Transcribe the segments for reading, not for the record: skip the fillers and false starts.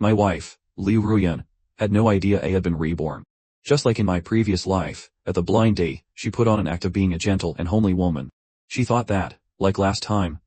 My wife, Liu Ruyan, had no idea I had been reborn. Just like in my previous life, at the blind date, she put on an act of being a gentle and homely woman. She thought that, like last time,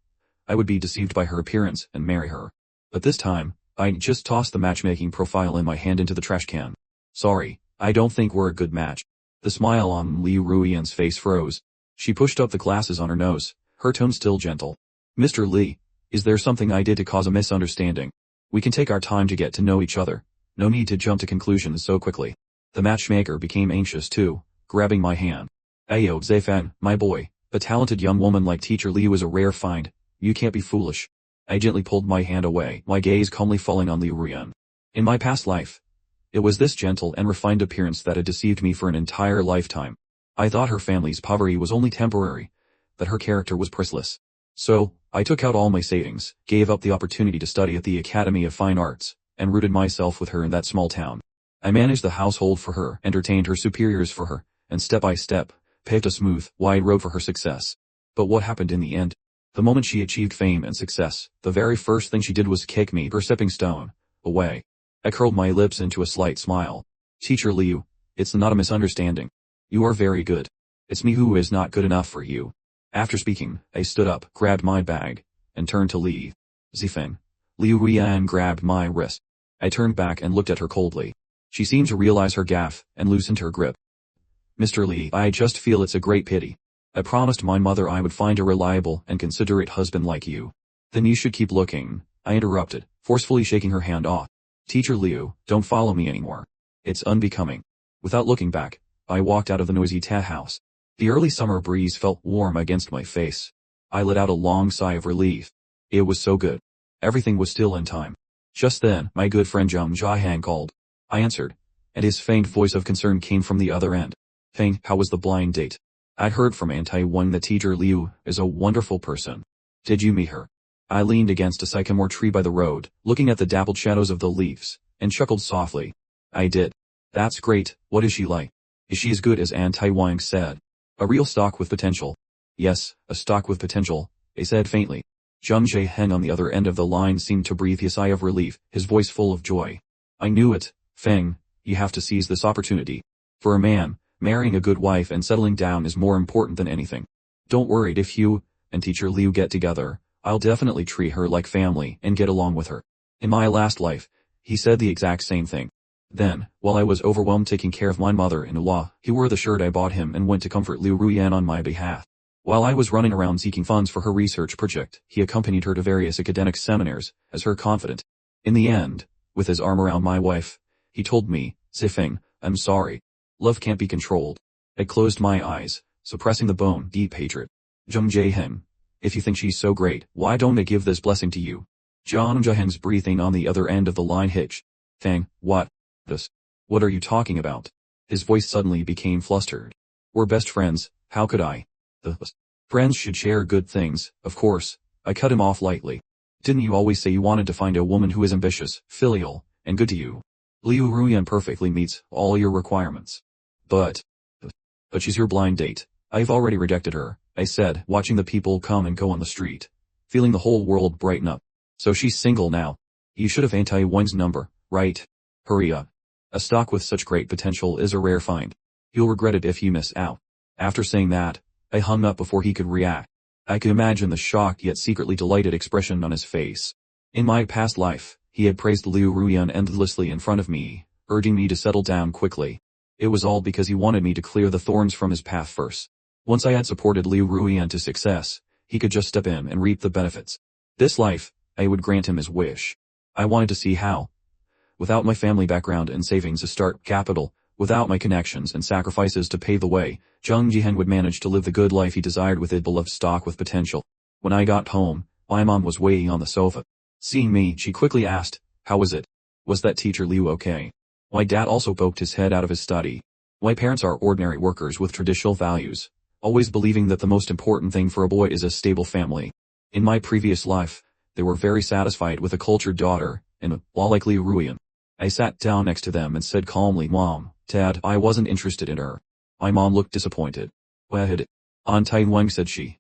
I would be deceived by her appearance and marry her. But this time, I just tossed the matchmaking profile in my hand into the trash can. Sorry, I don't think we're a good match. The smile on Liu Ruyan's face froze. She pushed up the glasses on her nose, her tone still gentle. Mr. Li, is there something I did to cause a misunderstanding? We can take our time to get to know each other. No need to jump to conclusions so quickly. The matchmaker became anxious too, grabbing my hand. Ayo Zefan, my boy, a talented young woman like Teacher Liu is a rare find. You can't be foolish. I gently pulled my hand away, my gaze calmly falling on Liu Ruyan. In my past life, it was this gentle and refined appearance that had deceived me for an entire lifetime. I thought her family's poverty was only temporary, that her character was priceless. So, I took out all my savings, gave up the opportunity to study at the Academy of Fine Arts, and rooted myself with her in that small town. I managed the household for her, entertained her superiors for her, and step by step, paved a smooth, wide road for her success. But what happened in the end? The moment she achieved fame and success, the very first thing she did was kick me, her stepping stone, away. I curled my lips into a slight smile. Teacher Liu, it's not a misunderstanding. You are very good. It's me who is not good enough for you. After speaking, I stood up, grabbed my bag, and turned to leave. Zifeng. Liu Ruyan grabbed my wrist. I turned back and looked at her coldly. She seemed to realize her gaffe, and loosened her grip. Mr. Li, I just feel it's a great pity. I promised my mother I would find a reliable and considerate husband like you. Then you should keep looking, I interrupted, forcefully shaking her hand off. Teacher Liu, don't follow me anymore. It's unbecoming. Without looking back, I walked out of the noisy tea house. The early summer breeze felt warm against my face. I let out a long sigh of relief. It was so good. Everything was still in time. Just then, my good friend Zhang Jiahang called. I answered, and his faint voice of concern came from the other end. Feng, how was the blind date? I'd heard from Aunt Wang that Teacher Liu is a wonderful person. Did you meet her? I leaned against a sycamore tree by the road, looking at the dappled shadows of the leaves, and chuckled softly. I did. That's great. What is she like? Is she as good as Aunt Wang said? A real stock with potential. Yes, a stock with potential, I said faintly. Zhang Jiaheng on the other end of the line seemed to breathe a sigh of relief, his voice full of joy. I knew it, Feng, you have to seize this opportunity. For a man, marrying a good wife and settling down is more important than anything. Don't worry, if you and Teacher Liu get together, I'll definitely treat her like family and get along with her. In my last life, he said the exact same thing. Then, while I was overwhelmed taking care of my mother-in-law, he wore the shirt I bought him and went to comfort Liu Ruyan on my behalf. While I was running around seeking funds for her research project, he accompanied her to various academic seminars, as her confidant. In the end, with his arm around my wife, he told me, Zifeng, I'm sorry. Love can't be controlled. I closed my eyes, suppressing the bone-deep hatred. Zhang Jiaheng, if you think she's so great, why don't I give this blessing to you? Zhang Jiaheng's breathing on the other end of the line hitched. Feng, what? This? What are you talking about? His voice suddenly became flustered. We're best friends, how could I? Friends should share good things, of course. I cut him off lightly. Didn't you always say you wanted to find a woman who is ambitious, filial, and good to you? Liu Ruyan perfectly meets all your requirements. But she's your blind date. I've already rejected her, I said, watching the people come and go on the street, feeling the whole world brighten up. So she's single now. You should have Aunt Wang's number, right? Hurry up. A stock with such great potential is a rare find. You'll regret it if you miss out. After saying that, I hung up before he could react. I could imagine the shocked yet secretly delighted expression on his face. In my past life, he had praised Liu Ruyan endlessly in front of me, urging me to settle down quickly. It was all because he wanted me to clear the thorns from his path first. Once I had supported Liu Ruyan to success, he could just step in and reap the benefits. This life, I would grant him his wish. I wanted to see how. Without my family background and savings as start capital, without my connections and sacrifices to pave the way, Zhang Jiaheng would manage to live the good life he desired with a beloved stock with potential. When I got home, my mom was waiting on the sofa. Seeing me, she quickly asked, how was it? Was that Teacher Liu okay? My dad also poked his head out of his study. My parents are ordinary workers with traditional values, always believing that the most important thing for a boy is a stable family. In my previous life, they were very satisfied with a cultured daughter, and all like Liu Ruyan. I sat down next to them and said calmly, Mom, Dad, I wasn't interested in her. My mom looked disappointed. Aunt Wang, said she.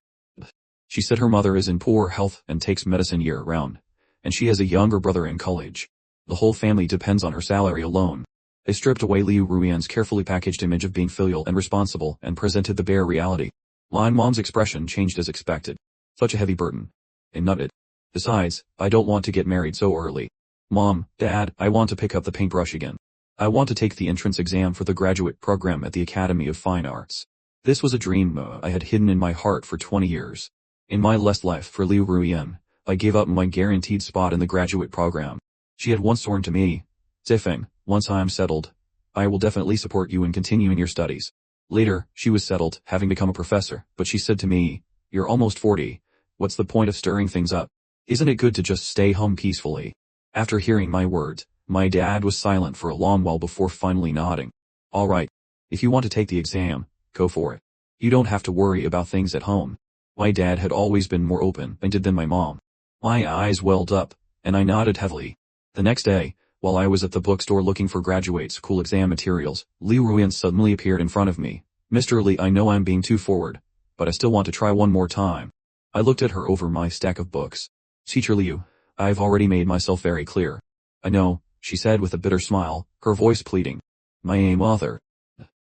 She said her mother is in poor health and takes medicine year-round, and she has a younger brother in college. The whole family depends on her salary alone. I stripped away Liu Ruian's carefully packaged image of being filial and responsible and presented the bare reality. My mom's expression changed as expected. Such a heavy burden. I nutted. Besides, I don't want to get married so early. Mom, Dad, I want to pick up the paintbrush again. I want to take the entrance exam for the graduate program at the Academy of Fine Arts. This was a dream I had hidden in my heart for 20 years. In my last life for Liu Ruian, I gave up my guaranteed spot in the graduate program. She had once sworn to me, Zifeng, once I am settled, I will definitely support you in continuing your studies. Later, she was settled, having become a professor, but she said to me, you're almost 40. What's the point of stirring things up? Isn't it good to just stay home peacefully? After hearing my words, my dad was silent for a long while before finally nodding. All right. If you want to take the exam, go for it. You don't have to worry about things at home. My dad had always been more open-minded than my mom. My eyes welled up, and I nodded heavily. The next day, while I was at the bookstore looking for graduate school exam materials, Liu Ruian suddenly appeared in front of me. Mr. Li, I know I'm being too forward, but I still want to try one more time. I looked at her over my stack of books. Teacher Liu, I've already made myself very clear. I know, she said with a bitter smile, her voice pleading. My mother.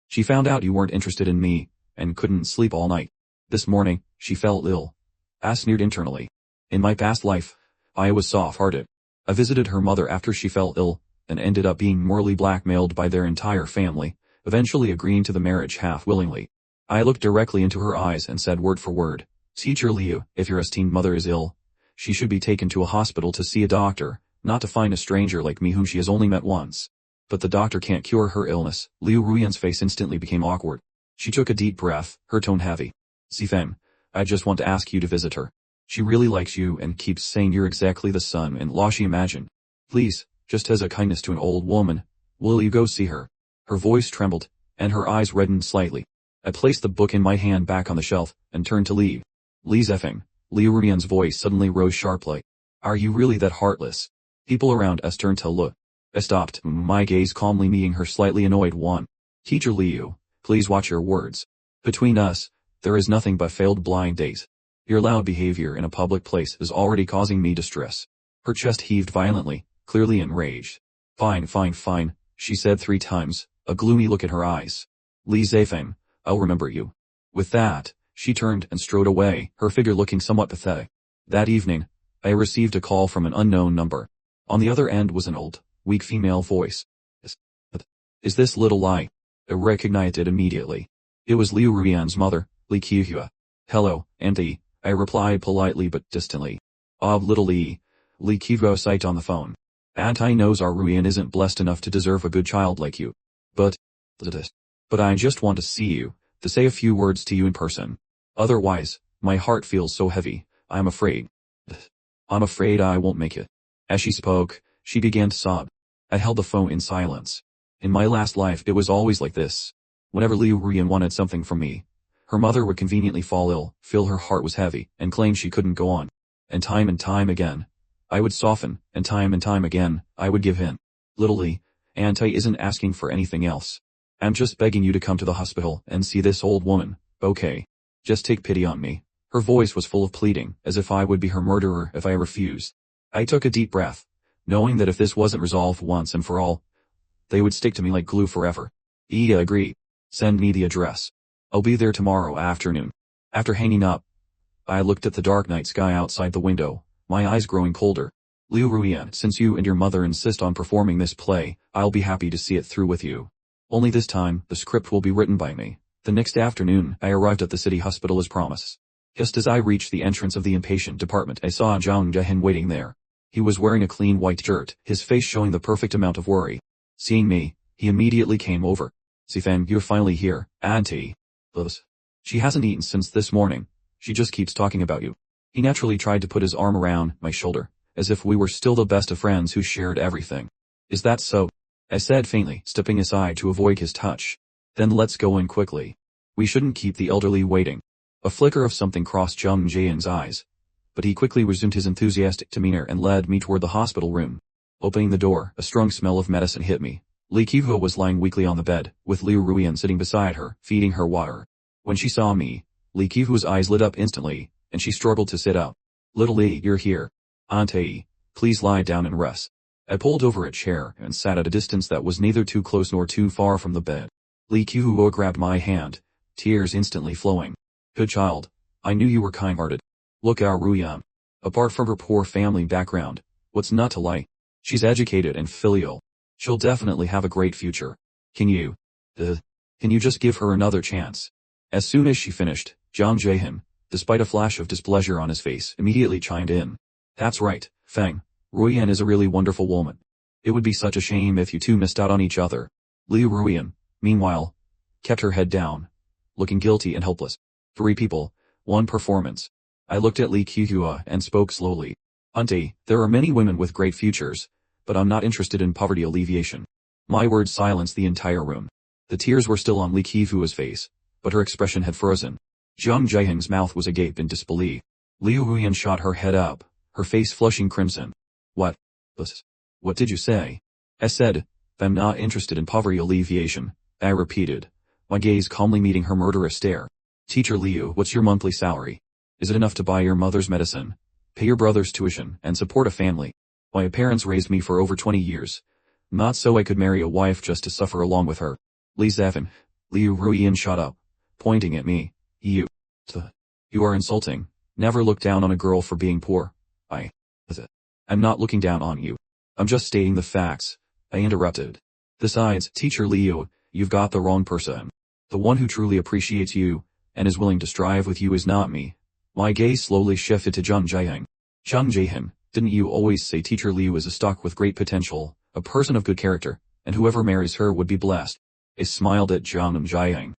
She found out you weren't interested in me, and couldn't sleep all night. This morning, she fell ill. I sneered internally. In my past life, I was soft-hearted. I visited her mother after she fell ill, and ended up being morally blackmailed by their entire family, eventually agreeing to the marriage half-willingly. I looked directly into her eyes and said word for word, Teacher Liu, if your esteemed mother is ill, she should be taken to a hospital to see a doctor, not to find a stranger like me whom she has only met once. But the doctor can't cure her illness. Liu Ruian's face instantly became awkward. She took a deep breath, her tone heavy. Zifeng, I just want to ask you to visit her. She really likes you and keeps saying you're exactly the son-in-law she imagined. Please, just as a kindness to an old woman, will you go see her? Her voice trembled, and her eyes reddened slightly. I placed the book in my hand back on the shelf, and turned to leave. Li Zifeng. Liu Ruian's voice suddenly rose sharply. Are you really that heartless? People around us turned to look. I stopped, my gaze calmly meeting her slightly annoyed one. Teacher Liu, please watch your words. Between us, there is nothing but failed blind dates. Your loud behavior in a public place is already causing me distress. Her chest heaved violently, clearly enraged. Fine, she said 3 times, a gloomy look in her eyes. Li Zifeng, I'll remember you. With that, she turned and strode away, her figure looking somewhat pathetic. That evening, I received a call from an unknown number. On the other end was an old, weak female voice. Is this little Li? I recognized it immediately. It was Liu Ruian's mother, Li Qihua. Hello, Auntie, I replied politely but distantly. Little Li. Li Qihua sighed on the phone. Auntie knows our Ruian isn't blessed enough to deserve a good child like you. But I just want to see you, to say a few words to you in person. Otherwise, my heart feels so heavy, I'm afraid I won't make it. As she spoke, she began to sob. I held the phone in silence. In my last life it was always like this. Whenever Liu Ruian wanted something from me, her mother would conveniently fall ill, feel her heart was heavy, and claim she couldn't go on. And time again, I would soften, and time again, I would give in. Little Li, Auntie isn't asking for anything else. I'm just begging you to come to the hospital and see this old woman, okay? Just take pity on me. Her voice was full of pleading, as if I would be her murderer if I refused. I took a deep breath, knowing that if this wasn't resolved once and for all, they would stick to me like glue forever. Iya agreed. Send me the address. I'll be there tomorrow afternoon. After hanging up, I looked at the dark night sky outside the window, my eyes growing colder. Liu Ruian, since you and your mother insist on performing this play, I'll be happy to see it through with you. Only this time, the script will be written by me. The next afternoon, I arrived at the city hospital as promised. Just as I reached the entrance of the inpatient department, I saw Zhang Jiahen waiting there. He was wearing a clean white shirt, his face showing the perfect amount of worry. Seeing me, he immediately came over. Zifeng, you're finally here, Auntie. She hasn't eaten since this morning. She just keeps talking about you. He naturally tried to put his arm around my shoulder, as if we were still the best of friends who shared everything. Is that so? I said faintly, stepping aside to avoid his touch. Then let's go in quickly. We shouldn't keep the elderly waiting. A flicker of something crossed Zhang Jian's eyes, but he quickly resumed his enthusiastic demeanor and led me toward the hospital room. Opening the door, a strong smell of medicine hit me. Li Qihua was lying weakly on the bed, with Liu Ruian sitting beside her, feeding her water. When she saw me, Li Qihua's eyes lit up instantly, and she struggled to sit up. Little Li, you're here. Auntie, please lie down and rest. I pulled over a chair and sat at a distance that was neither too close nor too far from the bed. Li Qiuhua grabbed my hand, tears instantly flowing. Good child. I knew you were kind-hearted. Look at Ruyan. Apart from her poor family background, what's not to like? She's educated and filial. She'll definitely have a great future. Can you just give her another chance? As soon as she finished, Zhang Jiahan, despite a flash of displeasure on his face, immediately chimed in. That's right, Feng. Ruyan is a really wonderful woman. It would be such a shame if you two missed out on each other. Liu Ruyan, meanwhile, kept her head down, looking guilty and helpless. 3 people, 1 performance. I looked at Li Qiuhua and spoke slowly. Auntie, there are many women with great futures, but I'm not interested in poverty alleviation. My words silenced the entire room. The tears were still on Li Qiuhua's face, but her expression had frozen. Zhang Jiaheng's mouth was agape in disbelief. Liu Ruyan shot her head up, her face flushing crimson. What did you say? I said, I'm not interested in poverty alleviation, I repeated, my gaze calmly meeting her murderous stare. Teacher Liu, what's your monthly salary? Is it enough to buy your mother's medicine, pay your brother's tuition, and support a family? My parents raised me for over 20 years. Not so I could marry a wife just to suffer along with her. Li Zefan. Liu Ruyan shot up, pointing at me. You are insulting. Never look down on a girl for being poor. I'm not looking down on you. I'm just stating the facts, I interrupted. Besides, Teacher Liu, you've got the wrong person. The one who truly appreciates you, and is willing to strive with you is not me. My gaze slowly shifted to Zhang Jiaheng. Zhang Jiaheng, didn't you always say Teacher Liu is a stock with great potential, a person of good character, and whoever marries her would be blessed? I smiled at Zhang Jiaheng.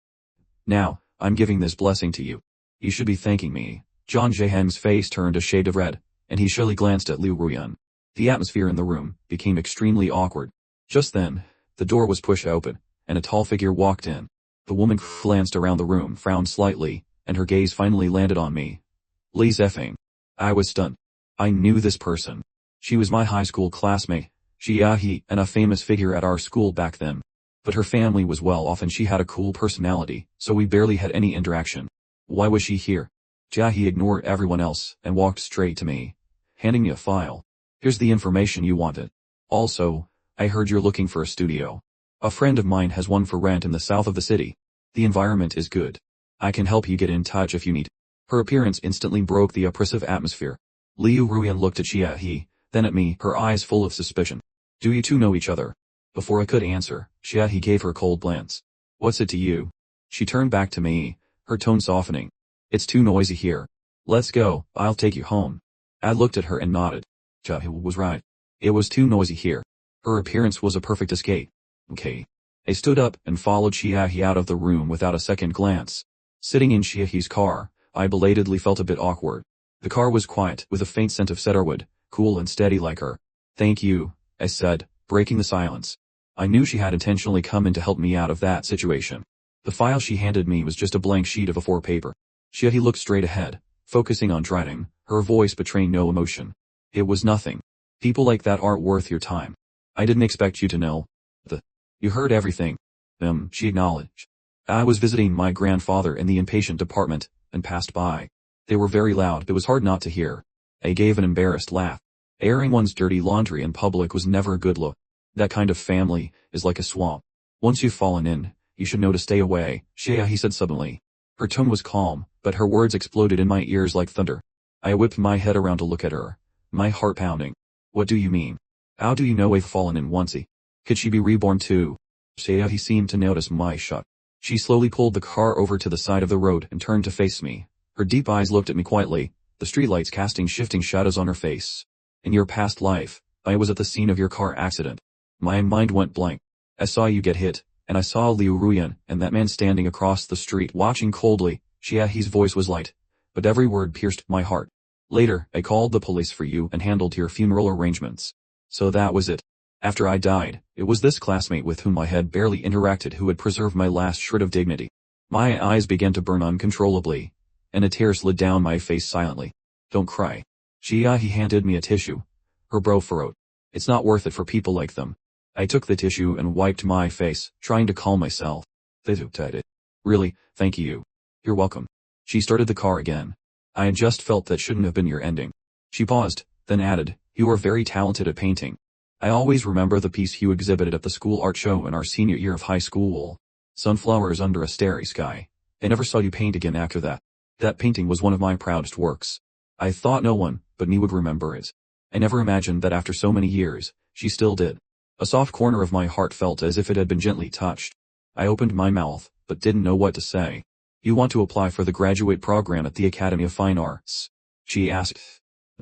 Now, I'm giving this blessing to you. You should be thanking me. Zhang Jiaheng's face turned a shade of red, and he shyly glanced at Liu Ruyan. The atmosphere in the room became extremely awkward. Just then, the door was pushed open, and a tall figure walked in. The woman glanced around the room, frowned slightly, and her gaze finally landed on me. Li Zefeng. I was stunned. I knew this person. She was my high school classmate, Xiaohe, and a famous figure at our school back then. But her family was well off and she had a cool personality, so we barely had any interaction. Why was she here? Xiaohe ignored everyone else and walked straight to me, handing me a file. Here's the information you wanted. Also, I heard you're looking for a studio. A friend of mine has one for rent in the south of the city. The environment is good. I can help you get in touch if you need. Her appearance instantly broke the oppressive atmosphere. Liu Ruyan looked at Xiaohe, then at me, her eyes full of suspicion. Do you two know each other? Before I could answer, Xiaohe gave her a cold glance. What's it to you? She turned back to me, her tone softening. It's too noisy here. Let's go, I'll take you home. I looked at her and nodded. Xiaohe was right. It was too noisy here. Her appearance was a perfect escape. Okay. I stood up and followed Xiaohe out of the room without a second glance. Sitting in Xiaohe's car, I belatedly felt a bit awkward. The car was quiet, with a faint scent of cedarwood, cool and steady like her. Thank you, I said, breaking the silence. I knew she had intentionally come in to help me out of that situation. The file she handed me was just a blank sheet of A4 paper. Xiaohe looked straight ahead, focusing on writing, her voice betraying no emotion. It was nothing. People like that aren't worth your time. I didn't expect you to know. You heard everything. She acknowledged. I was visiting my grandfather in the inpatient department, and passed by. They were very loud, it was hard not to hear. I gave an embarrassed laugh. Airing one's dirty laundry in public was never a good look. That kind of family is like a swamp. Once you've fallen in, you should know to stay away, Xiaohe said suddenly. Her tone was calm, but her words exploded in my ears like thunder. I whipped my head around to look at her, my heart pounding. What do you mean? How do you know I've fallen in oncey? Could she be reborn too? Xiaohe seemed to notice my shock. She slowly pulled the car over to the side of the road and turned to face me. Her deep eyes looked at me quietly, the streetlights casting shifting shadows on her face. In your past life, I was at the scene of your car accident. My mind went blank. I saw you get hit, and I saw Liu Ruyan and that man standing across the street watching coldly. Xiaohe's voice was light, but every word pierced my heart. Later, I called the police for you and handled your funeral arrangements. So that was it. After I died, it was this classmate with whom I had barely interacted who had preserved my last shred of dignity. My eyes began to burn uncontrollably, and a tear slid down my face silently. Don't cry. Xiaohe handed me a tissue. Her brow furrowed. It's not worth it for people like them. I took the tissue and wiped my face, trying to calm myself. Really, thank you. You're welcome. She started the car again. I had just felt that shouldn't have been your ending. She paused, then added, you are very talented at painting. I always remember the piece Hugh exhibited at the school art show in our senior year of high school. Sunflowers under a starry sky. I never saw you paint again after that. That painting was one of my proudest works. I thought no one but me would remember it. I never imagined that after so many years, she still did. A soft corner of my heart felt as if it had been gently touched. I opened my mouth, but didn't know what to say. You want to apply for the graduate program at the Academy of Fine Arts? She asked.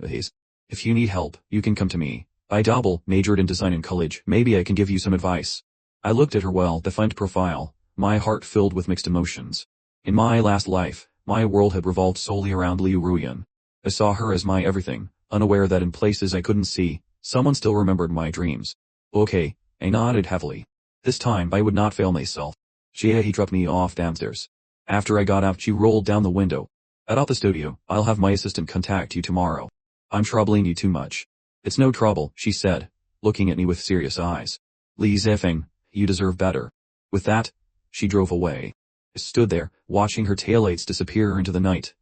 If you need help, you can come to me. I majored in design in college. Maybe I can give you some advice. I looked at her well-defined profile, my heart filled with mixed emotions. In my last life, my world had revolved solely around Liu Ruyan. I saw her as my everything, unaware that in places I couldn't see, someone still remembered my dreams. Okay, I nodded heavily. This time I would not fail myself. He dropped me off downstairs. After I got out, she rolled down the window. At the studio, I'll have my assistant contact you tomorrow. I'm troubling you too much. It's no trouble, she said, looking at me with serious eyes. Li Zifeng, you deserve better. With that, she drove away. I stood there, watching her taillights disappear into the night,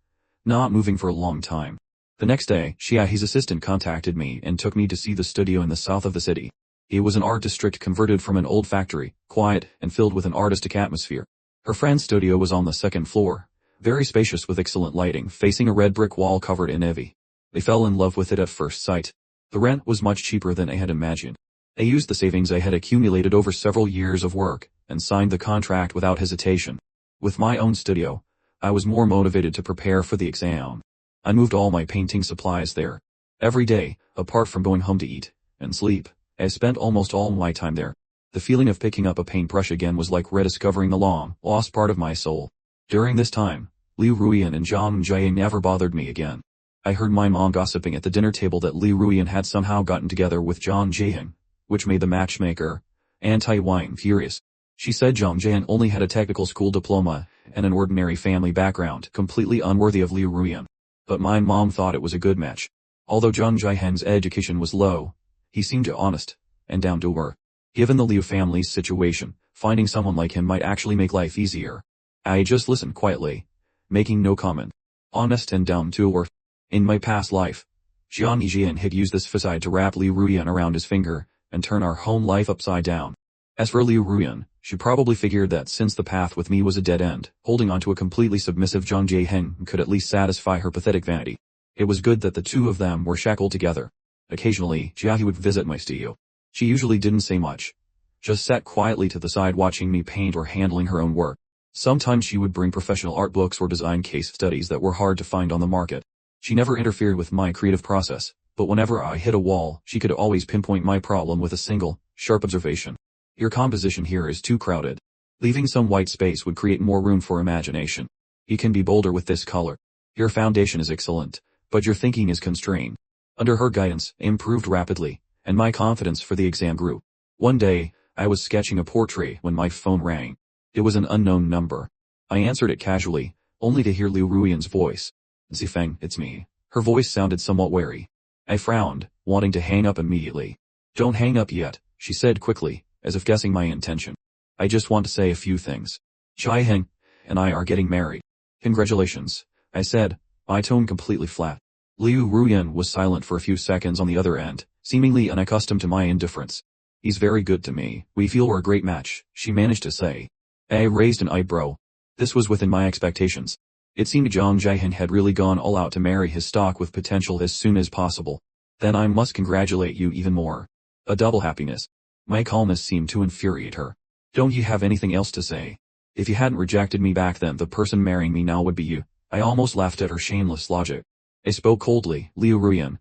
not moving for a long time. The next day, his assistant contacted me and took me to see the studio in the south of the city. It was an art district converted from an old factory, quiet and filled with an artistic atmosphere. Her friend's studio was on the second floor, very spacious with excellent lighting, facing a red brick wall covered in ivy. They fell in love with it at first sight. The rent was much cheaper than I had imagined. I used the savings I had accumulated over several years of work, and signed the contract without hesitation. With my own studio, I was more motivated to prepare for the exam. I moved all my painting supplies there. Every day, apart from going home to eat and sleep, I spent almost all my time there. The feeling of picking up a paintbrush again was like rediscovering the long-lost part of my soul. During this time, Liu Ruyan and Zhang Jiang never bothered me again. I heard my mom gossiping at the dinner table that Liu Ruyan had somehow gotten together with Zhang Jiang, which made the matchmaker, anti-Wang, furious. She said Zhang Jiang only had a technical school diploma and an ordinary family background, completely unworthy of Liu Ruyan. But my mom thought it was a good match. Although Zhang Jiang's education was low, he seemed honest and down to earth. Given the Liu family's situation, finding someone like him might actually make life easier. I just listened quietly, making no comment. Honest and down to earth. In my past life, Zhang Jiang had used this facade to wrap Liu Ruyan around his finger and turn our home life upside down. As for Liu Ruyan, she probably figured that since the path with me was a dead end, holding on to a completely submissive Zhang Jiang could at least satisfy her pathetic vanity. It was good that the two of them were shackled together. Occasionally, Jia would visit my studio. She usually didn't say much, just sat quietly to the side watching me paint or handling her own work. Sometimes she would bring professional art books or design case studies that were hard to find on the market. She never interfered with my creative process, but whenever I hit a wall, she could always pinpoint my problem with a single, sharp observation. Your composition here is too crowded. Leaving some white space would create more room for imagination. You can be bolder with this color. Your foundation is excellent, but your thinking is constrained. Under her guidance, I improved rapidly, and my confidence for the exam grew. One day, I was sketching a portrait when my phone rang. It was an unknown number. I answered it casually, only to hear Liu Ruyan's voice. Zifeng, it's me. Her voice sounded somewhat wary. I frowned, wanting to hang up immediately. Don't hang up yet, she said quickly, as if guessing my intention. I just want to say a few things. Jiaheng and I are getting married. Congratulations, I said, my tone completely flat. Liu Ruyan was silent for a few seconds on the other end, seemingly unaccustomed to my indifference. He's very good to me. We feel we're a great match, she managed to say. I raised an eyebrow. This was within my expectations. It seemed Zhang Jiang had really gone all out to marry his stock with potential as soon as possible. Then I must congratulate you even more. A double happiness. My calmness seemed to infuriate her. Don't you have anything else to say? If you hadn't rejected me back then, the person marrying me now would be you. I almost laughed at her shameless logic. I spoke coldly. Liu Ruyan,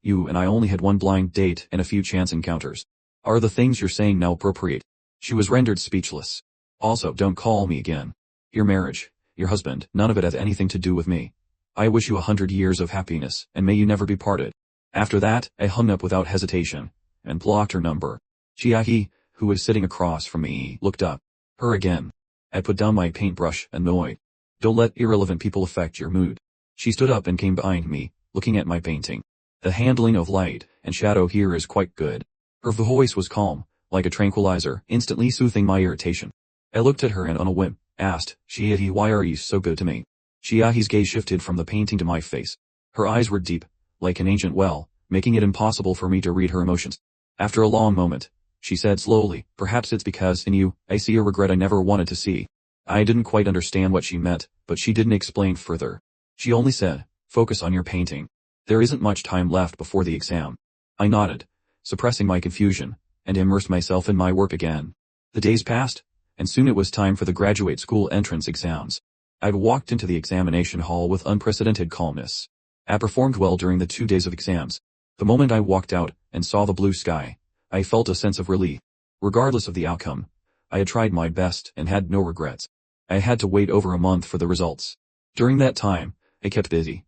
you and I only had one blind date and a few chance encounters. Are the things you're saying now appropriate? She was rendered speechless. Also, don't call me again. Your marriage, your husband, none of it has anything to do with me. I wish you 100 years of happiness, and may you never be parted. After that, I hung up without hesitation, and blocked her number. Chiahi, who was sitting across from me, looked up. Her again. I put down my paintbrush, annoyed. Don't let irrelevant people affect your mood. She stood up and came behind me, looking at my painting. The handling of light and shadow here is quite good. Her voice was calm, like a tranquilizer, instantly soothing my irritation. I looked at her and on a whim, asked, Chiahi, why are you so good to me? Chiahi's gaze shifted from the painting to my face. Her eyes were deep, like an ancient well, making it impossible for me to read her emotions. After a long moment, she said slowly, perhaps it's because in you, I see a regret I never wanted to see. I didn't quite understand what she meant, but she didn't explain further. She only said, focus on your painting. There isn't much time left before the exam. I nodded, suppressing my confusion, and immersed myself in my work again. The days passed, and soon it was time for the graduate school entrance exams. I'd walked into the examination hall with unprecedented calmness. I performed well during the 2 days of exams. The moment I walked out and saw the blue sky, I felt a sense of relief. Regardless of the outcome, I had tried my best and had no regrets. I had to wait over a month for the results. During that time, I kept busy,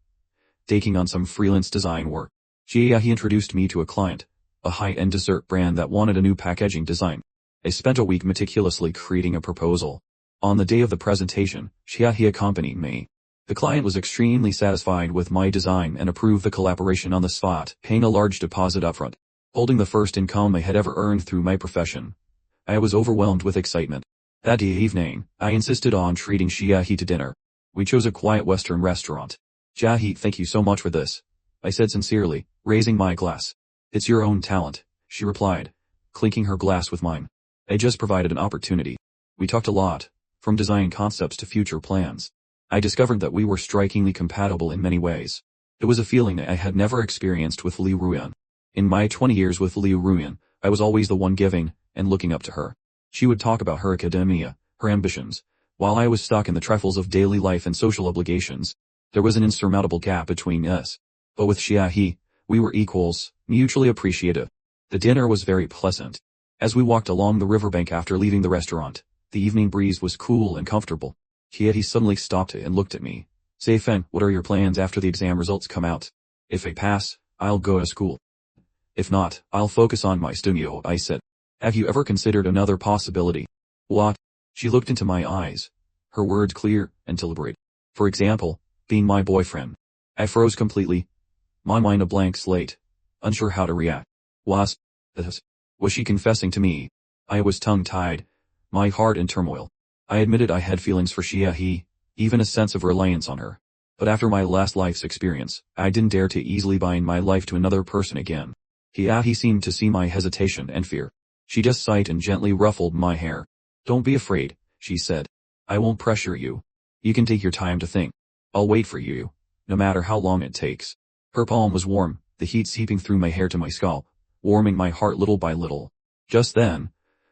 taking on some freelance design work. He introduced me to a client, a high-end dessert brand that wanted a new packaging design. I spent a week meticulously creating a proposal. On the day of the presentation, he accompanied me. The client was extremely satisfied with my design and approved the collaboration on the spot, paying a large deposit upfront. Holding the first income I had ever earned through my profession, I was overwhelmed with excitement. That evening, I insisted on treating Xiaohe to dinner. We chose a quiet Western restaurant. Xiaohe, thank you so much for this, I said sincerely, raising my glass. It's your own talent, she replied, clinking her glass with mine. I just provided an opportunity. We talked a lot, from design concepts to future plans. I discovered that we were strikingly compatible in many ways. It was a feeling I had never experienced with Li Ruyan. In my 20 years with Li Ruyan, I was always the one giving and looking up to her. She would talk about her academia, her ambitions, while I was stuck in the trifles of daily life and social obligations. There was an insurmountable gap between us. But with Xiaohe, we were equals, mutually appreciative. The dinner was very pleasant. As we walked along the riverbank after leaving the restaurant, the evening breeze was cool and comfortable. He suddenly stopped and looked at me. Say Feng, what are your plans after the exam results come out? If I pass, I'll go to school. If not, I'll focus on my studio, I said. Have you ever considered another possibility? What? She looked into my eyes, her words clear and deliberate. For example, being my boyfriend. I froze completely, my mind a blank slate, unsure how to react. Was she confessing to me? I was tongue-tied, my heart in turmoil. I admitted I had feelings for Xiaohe, even a sense of reliance on her. But after my last life's experience, I didn't dare to easily bind my life to another person again. He seemed to see my hesitation and fear. She just sighed and gently ruffled my hair. Don't be afraid, she said. I won't pressure you. You can take your time to think. I'll wait for you, no matter how long it takes. Her palm was warm, the heat seeping through my hair to my scalp, warming my heart little by little. Just then,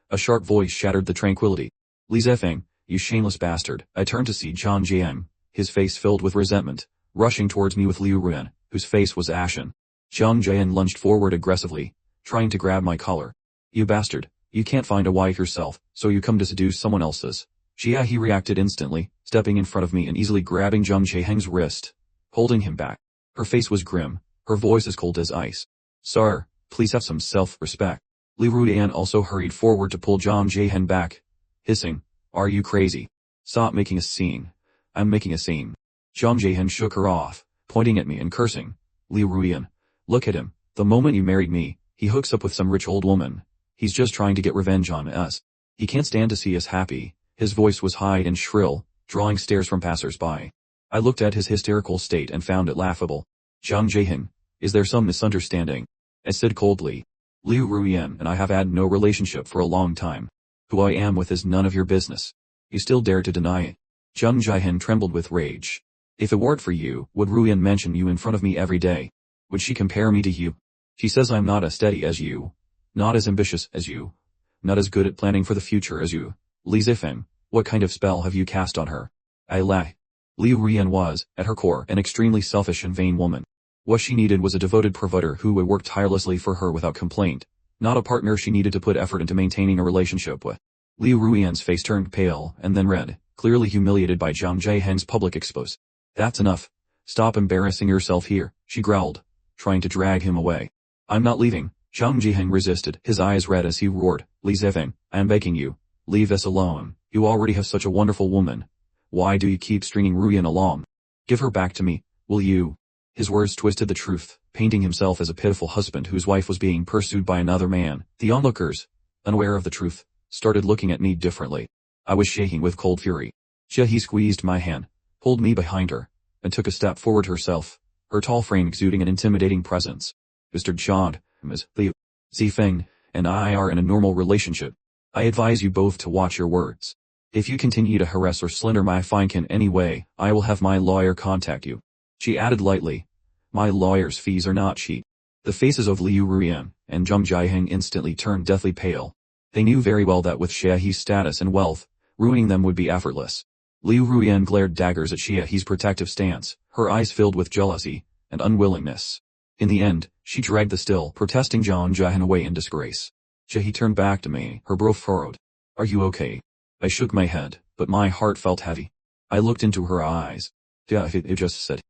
a sharp voice shattered the tranquility. Li Zefeng, you shameless bastard. I turned to see Zhang Jiang, his face filled with resentment, rushing towards me with Liu Ruan, whose face was ashen. Zhang Jiang lunged forward aggressively, trying to grab my collar. You bastard, you can't find a wife yourself, so you come to seduce someone else's. He reacted instantly, stepping in front of me and easily grabbing Zhang Jiang's wrist, holding him back. Her face was grim, her voice as cold as ice. Sir, please have some self-respect. Li Ruyan also hurried forward to pull Zhang Jiang back, hissing, are you crazy? Stop making a scene. I'm making a scene. Zhang Jiang shook her off, pointing at me and cursing. Li Ruyan, look at him. The moment you married me, he hooks up with some rich old woman. He's just trying to get revenge on us. He can't stand to see us happy. His voice was high and shrill, drawing stares from passers-by. I looked at his hysterical state and found it laughable. Zhang Jiang, is there some misunderstanding? I said coldly. Liu Ruyan and I have had no relationship for a long time. Who I am with is none of your business. You still dare to deny it. Zhang Jiang trembled with rage. If it weren't for you, would Ruyan mention you in front of me every day? Would she compare me to you? She says I'm not as steady as you, not as ambitious as you, not as good at planning for the future as you. Li Zifeng, what kind of spell have you cast on her? I lie. Liu Ruyan was, at her core, an extremely selfish and vain woman. What she needed was a devoted provider who would work tirelessly for her without complaint, not a partner she needed to put effort into maintaining a relationship with. Liu Ruyan's face turned pale and then red, clearly humiliated by Zhang Jiaheng's public expose. That's enough. Stop embarrassing yourself here, she growled, trying to drag him away. I'm not leaving. Zhang Jiaheng resisted, his eyes red as he roared. Li Zifeng, I am begging you. Leave us alone. You already have such a wonderful woman. Why do you keep stringing Ruyan along? Give her back to me, will you? His words twisted the truth, painting himself as a pitiful husband whose wife was being pursued by another man. The onlookers, unaware of the truth, started looking at me differently. I was shaking with cold fury. He squeezed my hand, pulled me behind her, and took a step forward herself, her tall frame exuding an intimidating presence. Mr. John, Ms. Liu. Zifeng and I are in a normal relationship. I advise you both to watch your words. If you continue to harass or slander my fine in any way, I will have my lawyer contact you. She added lightly. My lawyer's fees are not cheap. The faces of Liu Ruyan and Zhang Jiaheng instantly turned deathly pale. They knew very well that with Xia He's status and wealth, ruining them would be effortless. Liu Ruyan glared daggers at Xia He's protective stance, her eyes filled with jealousy and unwillingness. In the end, she dragged the still protesting Zhang Jiaheng away in disgrace. Xia He turned back to me, her brow furrowed. Are you okay? I shook my head, but my heart felt heavy. I looked into her eyes. Yeah, it just said.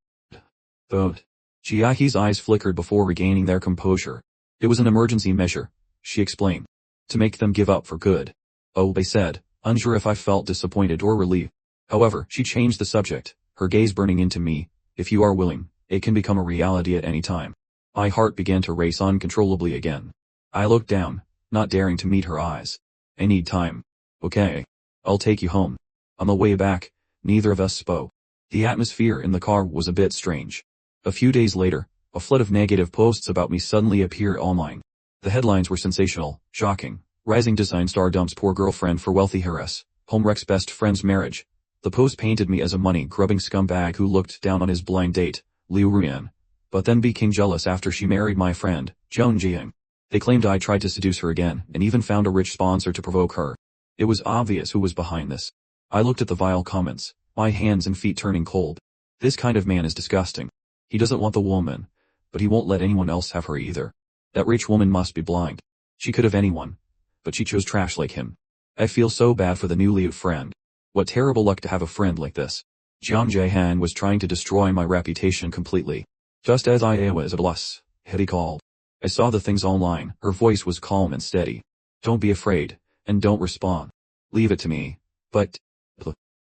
But Xia He's eyes flickered before regaining their composure. It was an emergency measure, she explained. To make them give up for good. Oh, I said, unsure if I felt disappointed or relieved. However, she changed the subject, her gaze burning into me. If you are willing, it can become a reality at any time. My heart began to race uncontrollably again. I looked down, not daring to meet her eyes. I need time. Okay. I'll take you home. On the way back, neither of us spoke. The atmosphere in the car was a bit strange. A few days later, a flood of negative posts about me suddenly appeared online. The headlines were sensational, shocking. Rising design star dumps poor girlfriend for wealthy heiress. Home wrecks best friend's marriage. The post painted me as a money-grubbing scumbag who looked down on his blind date, Liu Ruyan, but then became jealous after she married my friend, Zhang Jiaheng. They claimed I tried to seduce her again and even found a rich sponsor to provoke her. It was obvious who was behind this. I looked at the vile comments, my hands and feet turning cold. This kind of man is disgusting. He doesn't want the woman, but he won't let anyone else have her either. That rich woman must be blind. She could have anyone, but she chose trash like him. I feel so bad for the newly friend. What terrible luck to have a friend like this. Zhang Jiaheng was trying to destroy my reputation completely. Just as I was at a loss, he called. I saw the things online, her voice was calm and steady. Don't be afraid, and don't respond. Leave it to me. But,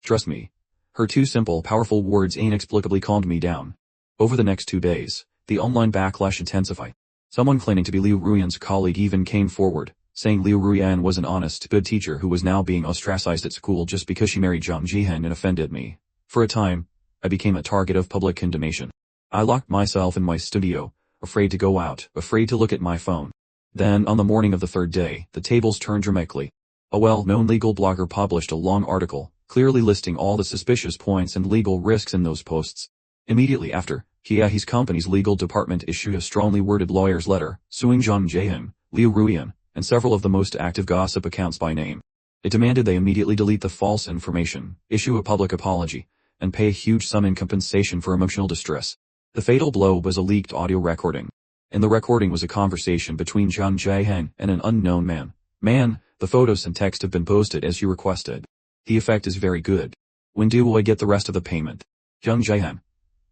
trust me. Her two simple, powerful words inexplicably calmed me down. Over the next 2 days, the online backlash intensified. Someone claiming to be Liu Ruyan's colleague even came forward, saying Liu Ruyan was an honest, good teacher who was now being ostracized at school just because she married Zhang Jiaheng and offended me. For a time, I became a target of public condemnation. I locked myself in my studio, afraid to go out, afraid to look at my phone. Then, on the morning of the 3rd day, the tables turned dramatically. A well-known legal blogger published a long article, clearly listing all the suspicious points and legal risks in those posts. Immediately after, his company's legal department issued a strongly worded lawyer's letter, suing Zhang Jiaheng, Liu Ruyan, and several of the most active gossip accounts by name. It demanded they immediately delete the false information, issue a public apology, and pay a huge sum in compensation for emotional distress. The fatal blow was a leaked audio recording. In the recording was a conversation between Zhang Jiaheng and an unknown man. Man, the photos and text have been posted as you requested. The effect is very good. When do I get the rest of the payment? Zhang Jiaheng.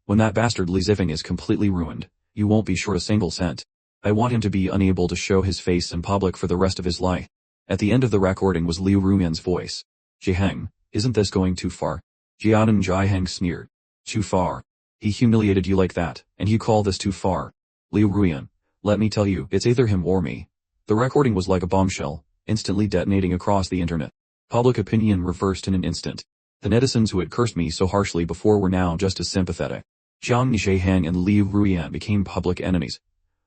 When that bastard Li Zifeng is completely ruined, you won't be short a single cent. I want him to be unable to show his face in public for the rest of his life. At the end of the recording was Liu Ruyan's voice. Jiaheng, isn't this going too far? Zhang Jiaheng sneered. Too far. He humiliated you like that, and you call this too far? Liu Ruyan, let me tell you, it's either him or me. The recording was like a bombshell, instantly detonating across the internet. Public opinion reversed in an instant. The netizens who had cursed me so harshly before were now just as sympathetic. Zhang Jiaheng and Liu Ruyan became public enemies.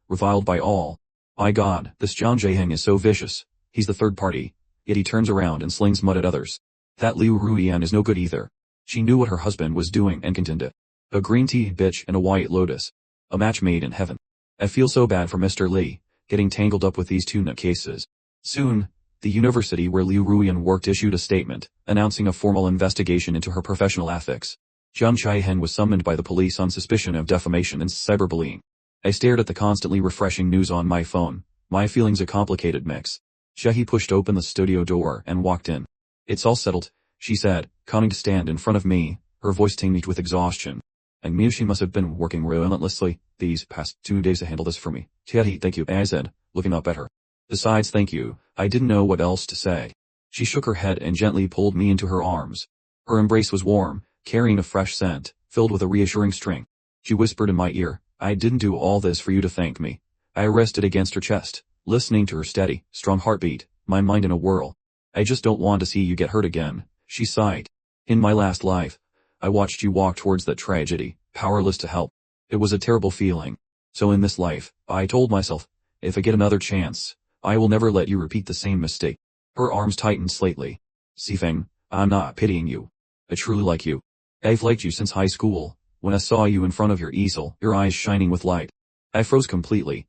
Reviled by all. My God, this Zhang Jiaheng is so vicious. He's the third party, yet he turns around and slings mud at others. That Liu Ruyan is no good either. She knew what her husband was doing and contended. A green tea bitch and a white lotus. A match made in heaven. I feel so bad for Mr. Li, getting tangled up with these two nutcases. Soon, the university where Liu Ruyan worked issued a statement, announcing a formal investigation into her professional ethics. Zhang Jiaheng was summoned by the police on suspicion of defamation and cyberbullying. I stared at the constantly refreshing news on my phone, my feelings a complicated mix. Xia pushed open the studio door and walked in. It's all settled, she said, coming to stand in front of me, her voice tinged with exhaustion. I knew she must have been working relentlessly these past 2 days to handle this for me. Thank you, I said, looking up at her. Besides thank you, I didn't know what else to say. She shook her head and gently pulled me into her arms. Her embrace was warm, carrying a fresh scent, filled with a reassuring strength. She whispered in my ear, I didn't do all this for you to thank me. I rested against her chest, listening to her steady, strong heartbeat, my mind in a whirl. I just don't want to see you get hurt again, she sighed. In my last life, I watched you walk towards that tragedy, powerless to help. It was a terrible feeling. So in this life, I told myself, If I get another chance, I will never let you repeat the same mistake. Her arms tightened slightly. Sifeng, I'm not pitying you. I truly like you. I've liked you since high school, when I saw you in front of your easel, your eyes shining with light. I froze completely,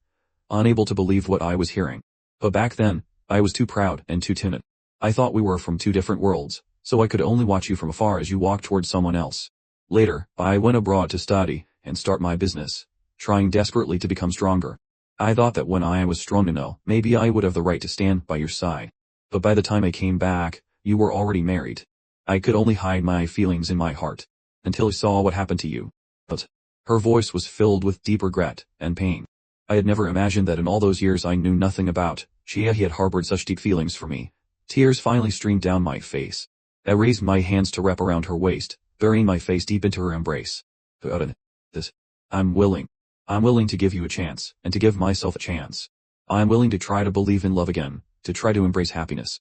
unable to believe what I was hearing. But back then, I was too proud and too timid. I thought we were from two different worlds, so I could only watch you from afar as you walked towards someone else. Later, I went abroad to study and start my business, trying desperately to become stronger. I thought that when I was strong enough, maybe I would have the right to stand by your side. But by the time I came back, you were already married. I could only hide my feelings in my heart, until I saw what happened to you. But her voice was filled with deep regret and pain. I had never imagined that in all those years I knew nothing about, he had harbored such deep feelings for me. Tears finally streamed down my face. I raised my hands to wrap around her waist, burying my face deep into her embrace. I'm willing. I'm willing to give you a chance, and to give myself a chance. I'm willing to try to believe in love again, to try to embrace happiness.